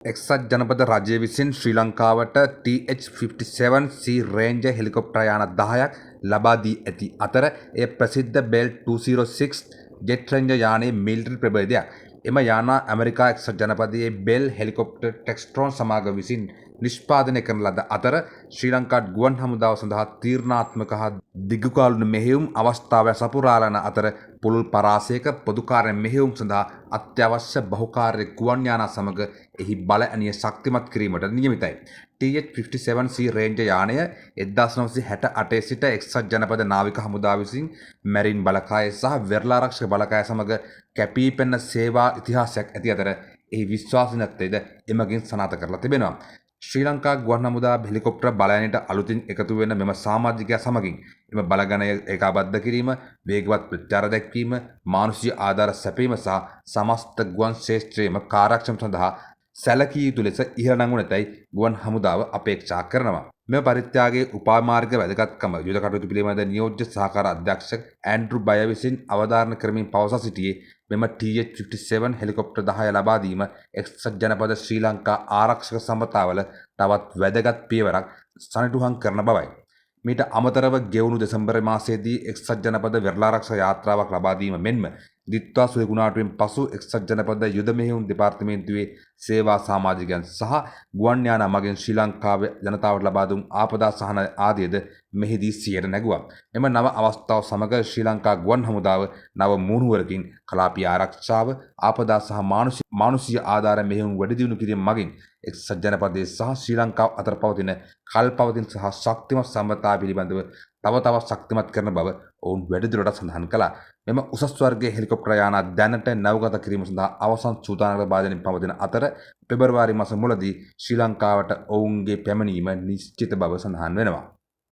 එක්සත් ජනපද රජය විසින් ශ්‍රී ලංකාවට TH-57C රේන්ජර් හෙලිකොප්ටර් යාන 10ක් ලබා දී ඇති අතර එය ප්‍රසිද්ධ බෙල් 206 ජෙට් රේන්ජර් යානයේ මිලිටරි ප්‍රභේදයක්. එම යාන ඇමරිකා එක්සත් ජනපදයේ බෙල් හෙලිකොප්ටර් ටෙක්ස්ට්‍රෝන් සමාගම විසින් නිෂ්පාදනය කරන ලද අතර ශ්‍රී ලංකා ගුවන් හමුදාව සඳහා තීරණාත්මක හා දිගුකාලීන මෙහෙයුම් අවස්ථාව සපුරාලන අතර පුළුල් පරාසයක පොදුකාර්ය මෙහෙයුම් සඳහා අත්‍යවශ්‍ය බහුකාර්ය ගුවන් යානා සමග එහි බල ඇණිය ශක්තිමත් කිරීමට නියමිතයි. TH-57C රේන්ජර් යානය 1968 සිට එක්සත් ජනපද නාවික හමුදාව විසින් මැරින් බලකාය සහ වෙරළ ආරක්ෂක බලකාය සමග කැපී පෙනෙන සේවා ඉතිහාසයක් ඇති අතර එහි විශ්වාසනීයත්වයද එමගින් සනාථ කරලා තිබෙනවා. ශ්‍රී ලංකා ගුවන් හමුදා හෙලිකොප්ටර් බලයනට අලුතින් එකතු වෙන මෙම සමාජිකයා සමගින් එම බලගණය ඒකාබද්ධ කිරීම, වේගවත් ප්‍රචාර දැක්වීම, මානුෂීය ආධාර සැපීම සහ සමස්ත ගුවන් ශ්‍රේෂ්ඨයේම කාර්යක්ෂම සඳහා සැලකිය යුතු ලෙස ඉහළ නංවනතයි ගුවන් හමුදාව අපේක්ෂා කරනවා. මෙම පරිත්‍යාගයේ උපාමාර්ග වැදගත්කම යුද කටයුතු පිළිබඳ නියෝජ්‍ය සහකාර අධ්‍යක්ෂක ඇන්ඩ්‍රු බය විසින් අවධාරණ කරමින් පවසා සිටියේ මෙම TH-57 හෙලිකොප්ටර් 10 ලබා දීම එක්සත් ජනපද ශ්‍රී ලංකා ආරක්ෂක සම්පතාවල තවත් වැදගත් පියවරක් සනිටුහන් කරන බවයි. මීට අමතරව ගෙවුණු දෙසැම්බර් මාසයේදී එක්සත් ජනපද වෙරළ ආරක්ෂක යාත්‍රාවක් ලබා දීම මෙන්ම දිත්වා සුවකුණාටුවෙන් පසු එක්සත් ජනපද යුද මෙහෙයුම් දෙපාර්තමේන්තුවේ සේවා සමාජිකයන් සහ ගුවන් යානා මගින් ශ්‍රී ලංකාවේ ජනතාවට ලබා දුන් ආපදා සහන ආදියද මෙහිදී සියයට නැගුවා. එම නව අවස්ථාව සමග ශ්‍රී ලංකා ගුවන් හමුදාව නව මුහුණුවරකින් කලාපීය ආරක්ෂාව, ආපදා සහ මානුෂීය ආධාර මෙහෙයුම් වැඩි දියුණු කිරීම මගින් එක්සත් ජනපදයේ සහ ශ්‍රී ලංකාව අතර පවතින කල්පවතින සහ ශක්තිමත් සම්බන්ධතා පිළිබඳව තව තවත් ශක්තිමත් කරන බව ඔවුන් වැඩිදුරටත් සඳහන් කළා. මෙම උසස් වර්ගයේ හෙලිකොප්ටර් යාන දැනට නවගත කිරීම සඳහා අවසන් සූදානමක භාජනයෙන් පවතින අතර පෙබරවාරි මාස මුලදී ශ්‍රී ලංකාවට ඔවුන්ගේ පැමිණීම නිශ්චිත බව සඳහන් වෙනවා.